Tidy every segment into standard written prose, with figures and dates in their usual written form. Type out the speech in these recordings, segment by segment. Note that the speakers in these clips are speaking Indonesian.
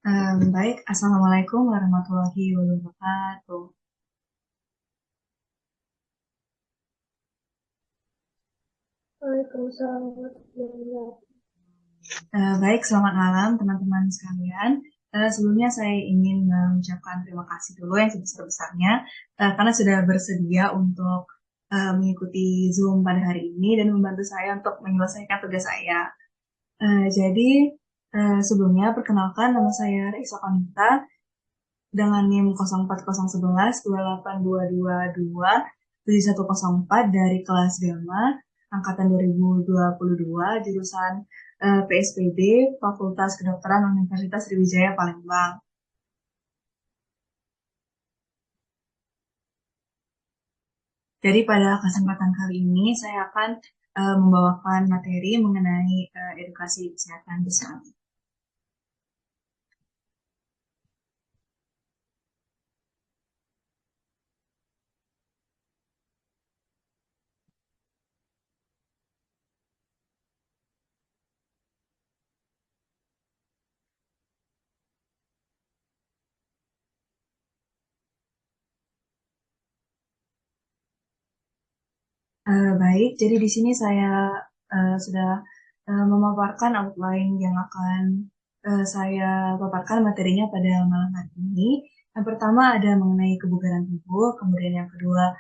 Baik, Assalamualaikum warahmatullahi wabarakatuh. Waalaikumsalam warahmatullahi wabarakatuh. Baik, selamat malam teman-teman sekalian. Sebelumnya saya ingin mengucapkan terima kasih dulu yang sebesar-besarnya karena sudah bersedia untuk mengikuti Zoom pada hari ini dan membantu saya untuk menyelesaikan tugas saya. Jadi, sebelumnya perkenalkan nama saya Raisa Konita dengan NIM 04011 28222 7104 dari kelas Gama angkatan 2022 jurusan PSPD Fakultas Kedokteran Universitas Sriwijaya Palembang. Jadi pada kesempatan kali ini saya akan membawakan materi mengenai edukasi kesehatan bersama. Baik, jadi di sini saya sudah memaparkan outline yang akan saya paparkan materinya pada malam hari ini. Yang pertama ada mengenai kebugaran tubuh, kemudian yang kedua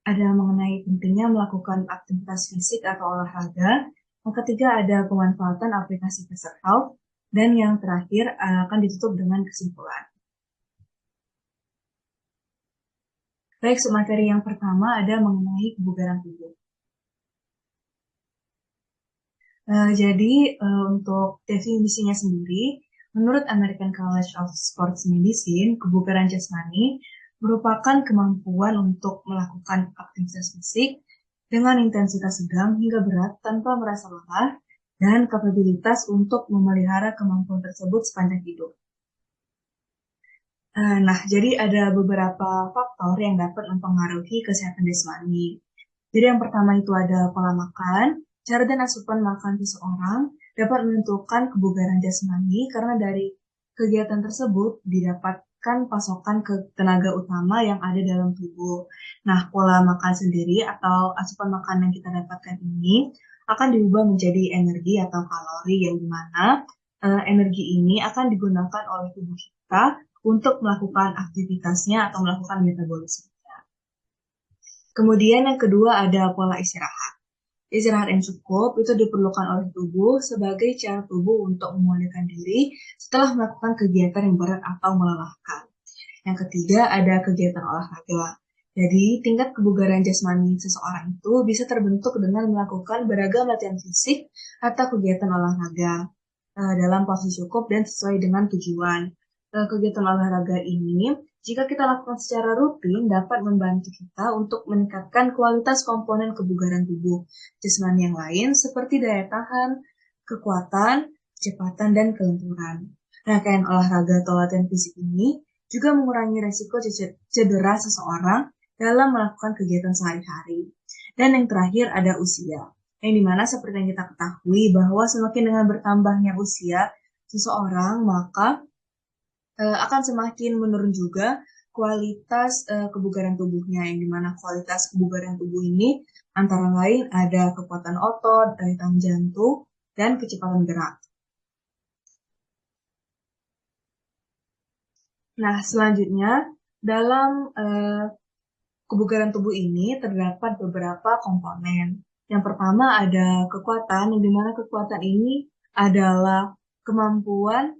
ada mengenai pentingnya melakukan aktivitas fisik atau olahraga, yang ketiga ada pemanfaatan aplikasi Peser Health, dan yang terakhir akan ditutup dengan kesimpulan. Baik, materi yang pertama ada mengenai kebugaran tubuh. Jadi untuk definisinya sendiri, menurut American College of Sports Medicine, kebugaran jasmani merupakan kemampuan untuk melakukan aktivitas fisik dengan intensitas sedang hingga berat tanpa merasa lelah dan kapabilitas untuk memelihara kemampuan tersebut sepanjang hidup. Nah, jadi ada beberapa faktor yang dapat mempengaruhi kesehatan jasmani. Jadi yang pertama itu ada pola makan. Cara dan asupan makan seseorang dapat menentukan kebugaran jasmani karena dari kegiatan tersebut didapatkan pasokan ke tenaga utama yang ada dalam tubuh. Nah, pola makan sendiri atau asupan makan yang kita dapatkan ini akan diubah menjadi energi atau kalori yang dimana energi ini akan digunakan oleh tubuh kita untuk melakukan aktivitasnya atau melakukan metabolisme. Kemudian yang kedua ada pola istirahat. Istirahat yang cukup itu diperlukan oleh tubuh sebagai cara tubuh untuk memulihkan diri setelah melakukan kegiatan yang berat atau melelahkan. Yang ketiga ada kegiatan olahraga. Jadi tingkat kebugaran jasmani seseorang itu bisa terbentuk dengan melakukan beragam latihan fisik atau kegiatan olahraga dalam porsi cukup dan sesuai dengan tujuan. Kegiatan olahraga ini, jika kita lakukan secara rutin, dapat membantu kita untuk meningkatkan kualitas komponen kebugaran tubuh jasmani yang lain seperti daya tahan, kekuatan, kecepatan, dan kelenturan. Rangkaian olahraga atau latihan fisik ini juga mengurangi resiko cedera seseorang dalam melakukan kegiatan sehari-hari. Dan yang terakhir ada usia, yang dimana seperti yang kita ketahui bahwa semakin dengan bertambahnya usia seseorang, maka akan semakin menurun juga kualitas kebugaran tubuhnya, yang dimana kualitas kebugaran tubuh ini antara lain ada kekuatan otot, daya tahan jantung, dan kecepatan gerak. Nah, selanjutnya dalam kebugaran tubuh ini terdapat beberapa komponen. Yang pertama ada kekuatan, yang dimana kekuatan ini adalah kemampuan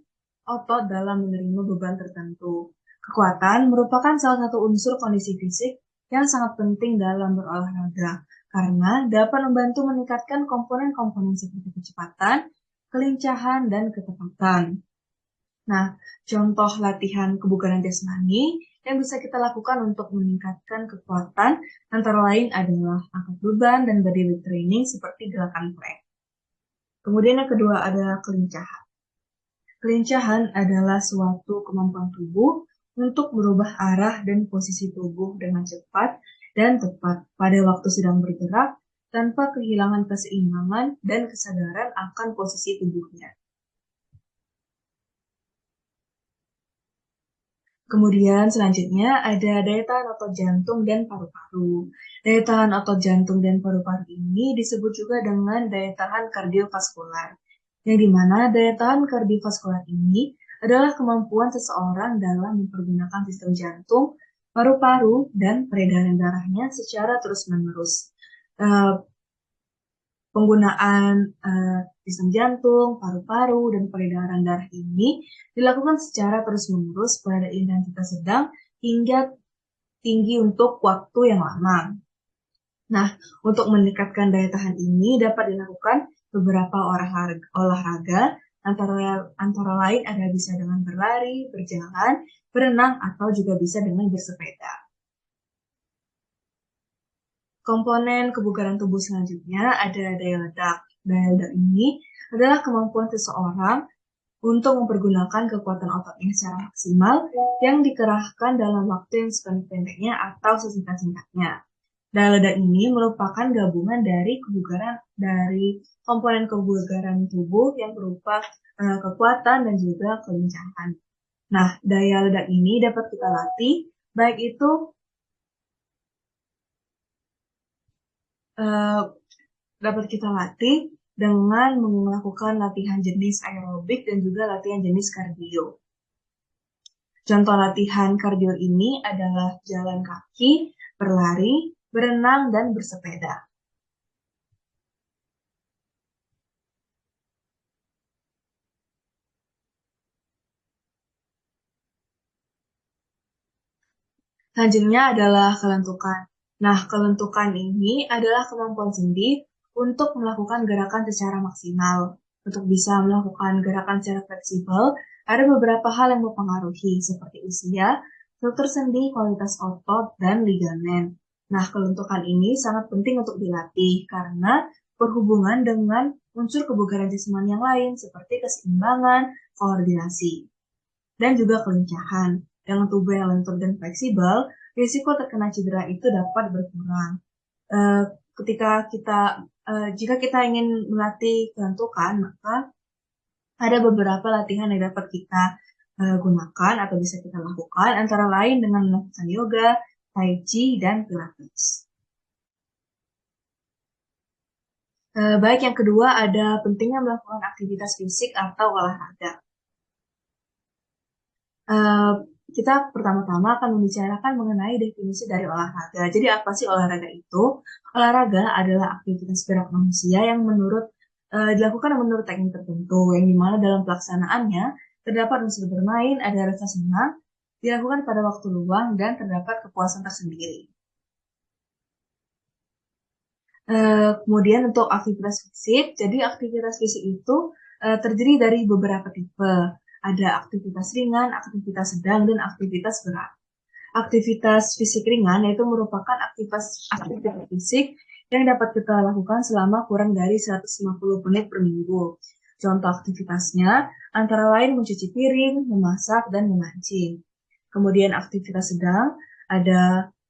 otot dalam menerima beban tertentu. Kekuatan merupakan salah satu unsur kondisi fisik yang sangat penting dalam berolahraga karena dapat membantu meningkatkan komponen-komponen seperti kecepatan, kelincahan, dan ketepatan. Nah, contoh latihan kebugaran jasmani yang bisa kita lakukan untuk meningkatkan kekuatan antara lain adalah angkat beban dan body weight training seperti gerakan plank. Kemudian yang kedua adalah kelincahan. Kelincahan adalah suatu kemampuan tubuh untuk merubah arah dan posisi tubuh dengan cepat dan tepat pada waktu sedang bergerak tanpa kehilangan keseimbangan dan kesadaran akan posisi tubuhnya. Kemudian selanjutnya ada daya tahan otot jantung dan paru-paru. Daya tahan otot jantung dan paru-paru ini disebut juga dengan daya tahan kardiovaskular. Yang dimana daya tahan kardiovaskular ini adalah kemampuan seseorang dalam mempergunakan sistem jantung, paru-paru, dan peredaran darahnya secara terus-menerus. Eh, Penggunaan sistem jantung, paru-paru, dan peredaran darah ini dilakukan secara terus-menerus pada intensitas sedang hingga tinggi untuk waktu yang lama. Nah, untuk meningkatkan daya tahan ini dapat dilakukan beberapa olahraga antara lain ada bisa dengan berlari, berjalan, berenang, atau juga bisa dengan bersepeda. Komponen kebugaran tubuh selanjutnya ada daya ledak. Daya ledak ini adalah kemampuan seseorang untuk mempergunakan kekuatan ototnya secara maksimal yang dikerahkan dalam waktu yang sependek-pendeknya atau sesingkat-singkatnya. Daya ledak ini merupakan gabungan dari komponen kebugaran tubuh yang berupa kekuatan dan juga kelincahan. Nah, daya ledak ini dapat kita latih, baik itu uh, dapat kita latih dengan melakukan latihan jenis aerobik dan juga latihan jenis kardio. Contoh latihan kardio ini adalah jalan kaki, berlari, berenang, dan bersepeda. Selanjutnya adalah kelentukan. Nah, kelentukan ini adalah kemampuan sendi untuk melakukan gerakan secara maksimal. Untuk bisa melakukan gerakan secara fleksibel, ada beberapa hal yang mempengaruhi, seperti usia, struktur sendi, kualitas otot, dan ligamen. Nah, kelentukan ini sangat penting untuk dilatih karena berhubungan dengan unsur kebugaran jasmani yang lain, seperti keseimbangan, koordinasi, dan juga kelincahan. Dengan tubuh yang lentur dan fleksibel, risiko terkena cedera itu dapat berkurang. Eh, ketika kita Jika kita ingin melatih kelentukan, maka ada beberapa latihan yang dapat kita gunakan atau bisa kita lakukan, antara lain dengan melakukan yoga, tai chi, dan pilates. Baik, yang kedua ada pentingnya melakukan aktivitas fisik atau olahraga. Eh, Kita pertama-tama akan membicarakan mengenai definisi dari olahraga. Jadi apa sih olahraga itu? Olahraga adalah aktivitas gerak manusia yang dilakukan menurut teknik tertentu, yang dimana dalam pelaksanaannya terdapat unsur bermain, ada rasa senang, dilakukan pada waktu luang, dan terdapat kepuasan tersendiri. Kemudian untuk aktivitas fisik, jadi aktivitas fisik itu terdiri dari beberapa tipe. Ada aktivitas ringan, aktivitas sedang, dan aktivitas berat. Aktivitas fisik ringan yaitu merupakan aktivitas fisik yang dapat kita lakukan selama kurang dari 150 menit per minggu. Contoh aktivitasnya antara lain mencuci piring, memasak, dan memancing. Kemudian aktivitas sedang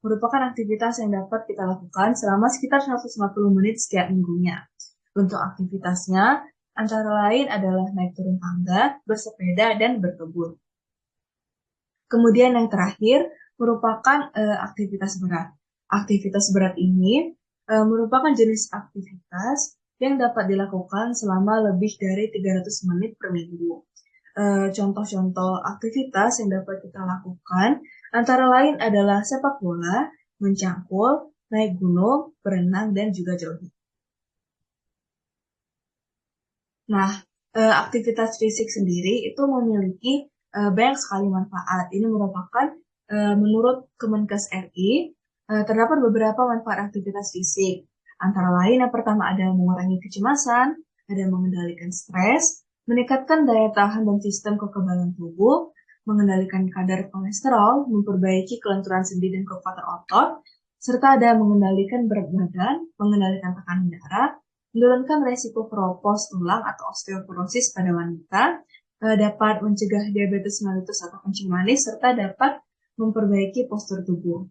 merupakan aktivitas yang dapat kita lakukan selama sekitar 150 menit setiap minggunya. Untuk aktivitasnya antara lain adalah naik turun tangga, bersepeda, dan berkebun. Kemudian yang terakhir merupakan aktivitas berat. Aktivitas berat ini merupakan jenis aktivitas yang dapat dilakukan selama lebih dari 300 menit per minggu. Contoh-contoh aktivitas yang dapat kita lakukan antara lain adalah sepak bola, mencangkul, naik gunung, berenang, dan juga jogging. Nah, aktivitas fisik sendiri itu memiliki banyak sekali manfaat. Ini merupakan menurut Kemenkes RI terdapat beberapa manfaat aktivitas fisik. Antara lain yang pertama ada mengurangi kecemasan, ada mengendalikan stres, meningkatkan daya tahan dan sistem kekebalan tubuh, mengendalikan kadar kolesterol, memperbaiki kelenturan sendi dan kekuatan otot, serta ada mengendalikan berat badan, mengendalikan tekanan darah, menurunkan resiko keropos tulang atau osteoporosis pada wanita, dapat mencegah diabetes mellitus atau kencing manis, serta dapat memperbaiki postur tubuh.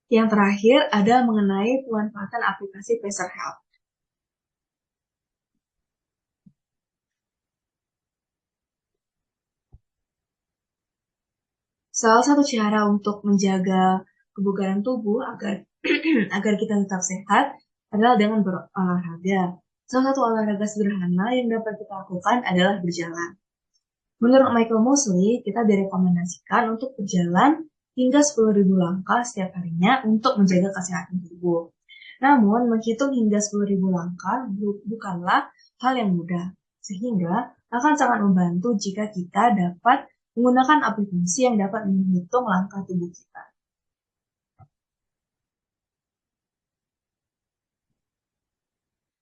Yang terakhir ada mengenai pemanfaatan aplikasi Pacer Health. Salah satu cara untuk menjaga kebugaran tubuh agar agar kita tetap sehat adalah dengan berolahraga. Salah satu olahraga sederhana yang dapat kita lakukan adalah berjalan. Menurut Michael Mosley, kita direkomendasikan untuk berjalan hingga 10.000 langkah setiap harinya untuk menjaga kesehatan tubuh. Namun, menghitung hingga 10.000 langkah bukanlah hal yang mudah, sehingga akan sangat membantu jika kita dapat menggunakan aplikasi yang dapat menghitung langkah tubuh kita.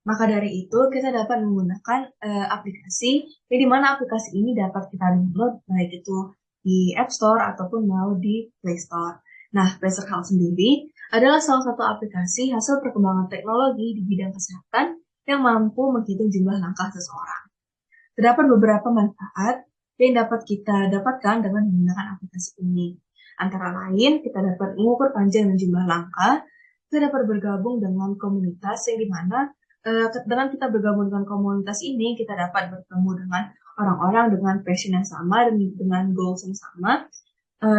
Maka dari itu, kita dapat menggunakan aplikasi, di mana aplikasi ini dapat kita download, baik itu di App Store ataupun mau di Play Store. Nah, Placer Health sendiri adalah salah satu aplikasi hasil perkembangan teknologi di bidang kesehatan yang mampu menghitung jumlah langkah seseorang. Terdapat beberapa manfaat yang dapat kita dapatkan dengan menggunakan aplikasi ini. Antara lain, kita dapat mengukur panjang dan jumlah langkah, kita dapat bergabung dengan komunitas yang dimana dengan kita bergabung dengan komunitas ini, kita dapat bertemu dengan orang-orang dengan passion yang sama dan dengan goals yang sama,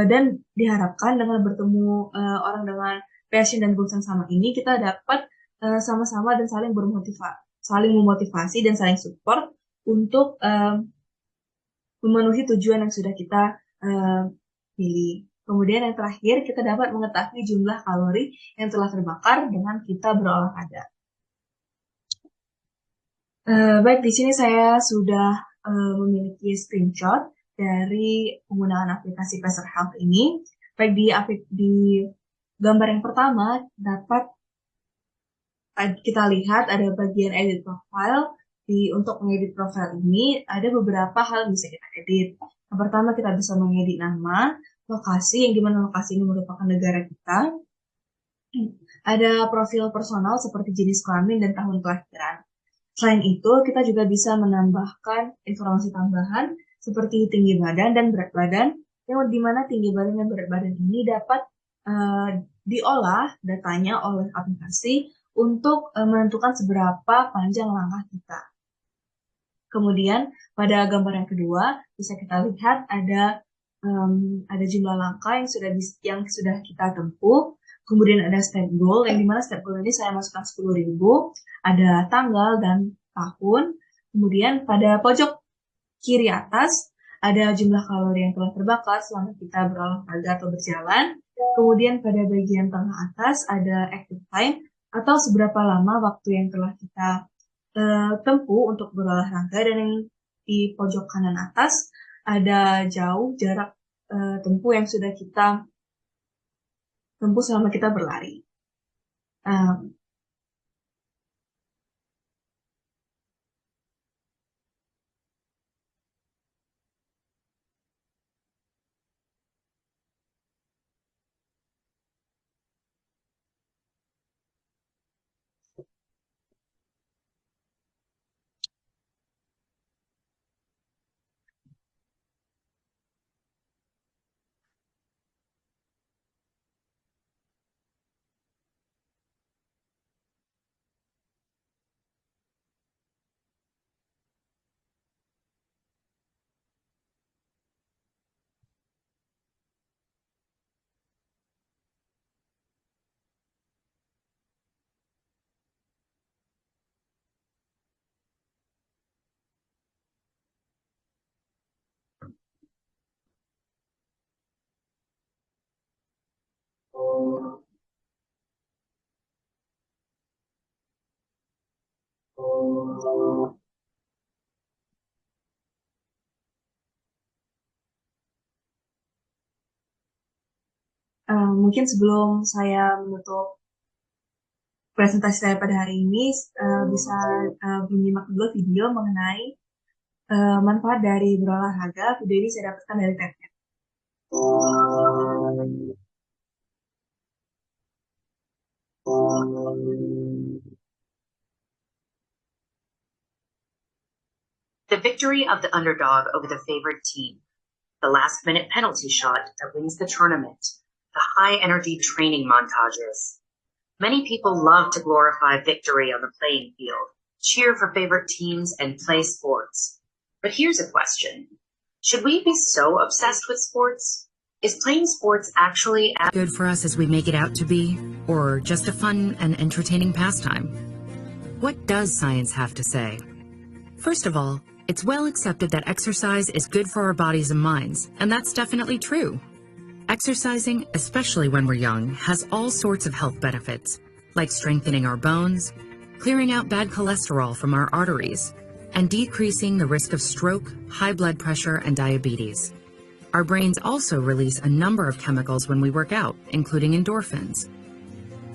dan diharapkan dengan bertemu orang dengan passion dan goals yang sama ini, kita dapat sama-sama dan saling memotivasi dan saling support untuk memenuhi tujuan yang sudah kita pilih. Kemudian yang terakhir, kita dapat mengetahui jumlah kalori yang telah terbakar dengan kita berolahraga. Baik, di sini saya sudah memiliki screenshot dari penggunaan aplikasi Placer Health ini. Baik, di gambar yang pertama dapat kita lihat ada bagian edit profile. Untuk mengedit profil ini ada beberapa hal yang bisa kita edit. Yang pertama, kita bisa mengedit nama, lokasi, yang dimana lokasi ini merupakan negara kita. Ada profil personal seperti jenis kelamin dan tahun kelahiran. Selain itu, kita juga bisa menambahkan informasi tambahan seperti tinggi badan dan berat badan, yang dimana tinggi badan dan berat badan ini dapat diolah datanya oleh aplikasi untuk menentukan seberapa panjang langkah kita. Kemudian pada gambar yang kedua bisa kita lihat ada jumlah langkah yang sudah kita tempuh. Kemudian ada step goal, yang dimana step goal ini saya masukkan 10.000, ada tanggal dan tahun. Kemudian pada pojok kiri atas ada jumlah kalori yang telah terbakar selama kita berolahraga atau berjalan. Kemudian pada bagian tengah atas ada active time atau seberapa lama waktu yang telah kita tempuh untuk berolahraga, dan yang di pojok kanan atas ada jauh jarak tempuh yang sudah kita tempuh selama kita berlari. Mungkin sebelum saya menutup presentasi saya pada hari ini, bisa menyimak dulu video mengenai manfaat dari berolahraga. Video ini saya dapatkan dari TED. The victory of the underdog over the favored team, the last-minute penalty shot that wins the tournament, the high-energy training montages. Many people love to glorify victory on the playing field, cheer for favorite teams, and play sports. But here's a question. Should we be so obsessed with sports? Is playing sports actually as good for us as we make it out to be, or just a fun and entertaining pastime? What does science have to say? First of all, it's well accepted that exercise is good for our bodies and minds, and that's definitely true. Exercising, especially when we're young, has all sorts of health benefits, like strengthening our bones, clearing out bad cholesterol from our arteries, and decreasing the risk of stroke, high blood pressure, and diabetes. Our brains also release a number of chemicals when we work out, including endorphins.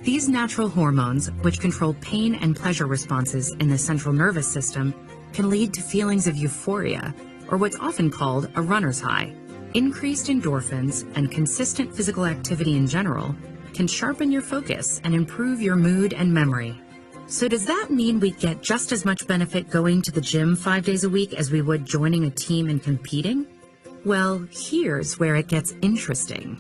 These natural hormones, which control pain and pleasure responses in the central nervous system, can lead to feelings of euphoria, or what's often called a runner's high. Increased endorphins and consistent physical activity in general can sharpen your focus and improve your mood and memory. So does that mean we get just as much benefit going to the gym 5 days a week as we would joining a team and competing? Well, here's where it gets interesting.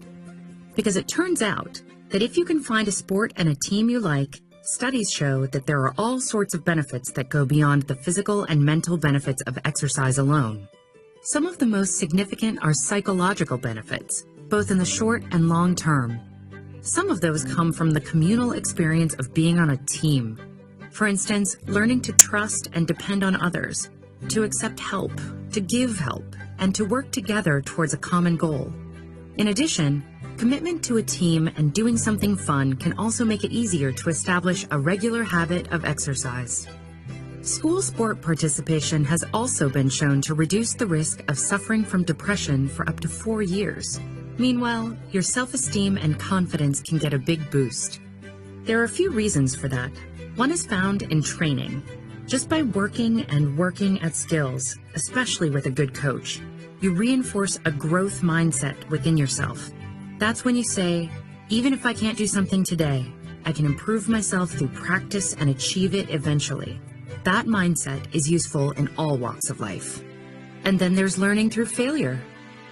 Because it turns out that if you can find a sport and a team you like, studies show that there are all sorts of benefits that go beyond the physical and mental benefits of exercise alone. Some of the most significant are psychological benefits, both in the short and long term. Some of those come from the communal experience of being on a team. For instance, learning to trust and depend on others, to accept help, to give help, and to work together towards a common goal. In addition, commitment to a team and doing something fun can also make it easier to establish a regular habit of exercise. School sport participation has also been shown to reduce the risk of suffering from depression for up to 4 years. Meanwhile, your self-esteem and confidence can get a big boost. There are a few reasons for that. One is found in training. Just by working at skills, especially with a good coach, you reinforce a growth mindset within yourself. That's when you say, even if I can't do something today, I can improve myself through practice and achieve it eventually. That mindset is useful in all walks of life. And then there's learning through failure,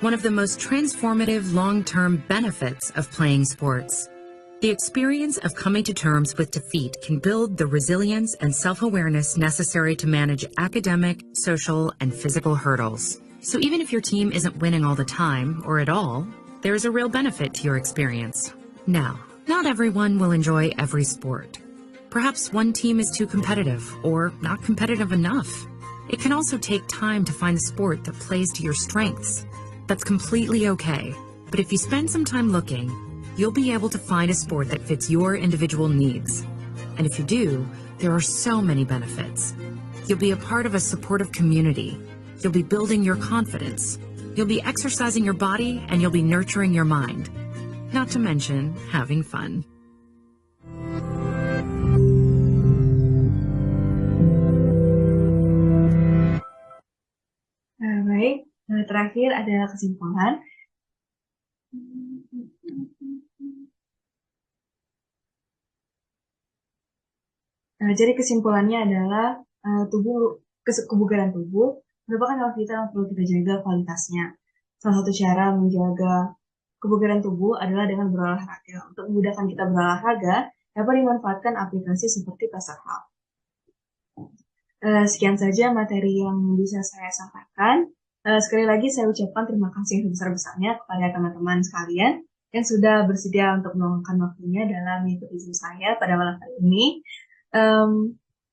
one of the most transformative long-term benefits of playing sports. The experience of coming to terms with defeat can build the resilience and self-awareness necessary to manage academic, social, and physical hurdles. So even if your team isn't winning all the time, or at all, there is a real benefit to your experience. Now, not everyone will enjoy every sport. Perhaps one team is too competitive or not competitive enough. It can also take time to find a sport that plays to your strengths. That's completely okay. But if you spend some time looking, you'll be able to find a sport that fits your individual needs. And if you do, there are so many benefits. You'll be a part of a supportive community. You'll be building your confidence. You'll be exercising your body, and you'll be nurturing your mind. Not to mention having fun. Baik, terakhir adalah kesimpulan. Jadi kesimpulannya adalah kebugaran tubuh merupakan hal vital yang perlu kita jaga kualitasnya. Salah satu cara menjaga kebugaran tubuh adalah dengan berolahraga. Untuk memudahkan kita berolahraga, dapat dimanfaatkan aplikasi seperti Peserta. Sekian saja materi yang bisa saya sampaikan. Sekali lagi saya ucapkan terima kasih yang sebesar-besarnya kepada teman-teman sekalian yang sudah bersedia untuk meluangkan waktunya dalam mengikuti Zoom saya pada malam hari ini.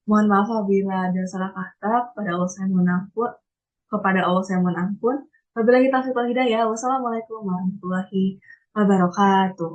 Mohon maaf apabila ada salah kata, kepada Allah saya mohon ampun. Wabillahi taufiq wal hidayah. Wassalamualaikum warahmatullahi wabarakatuh.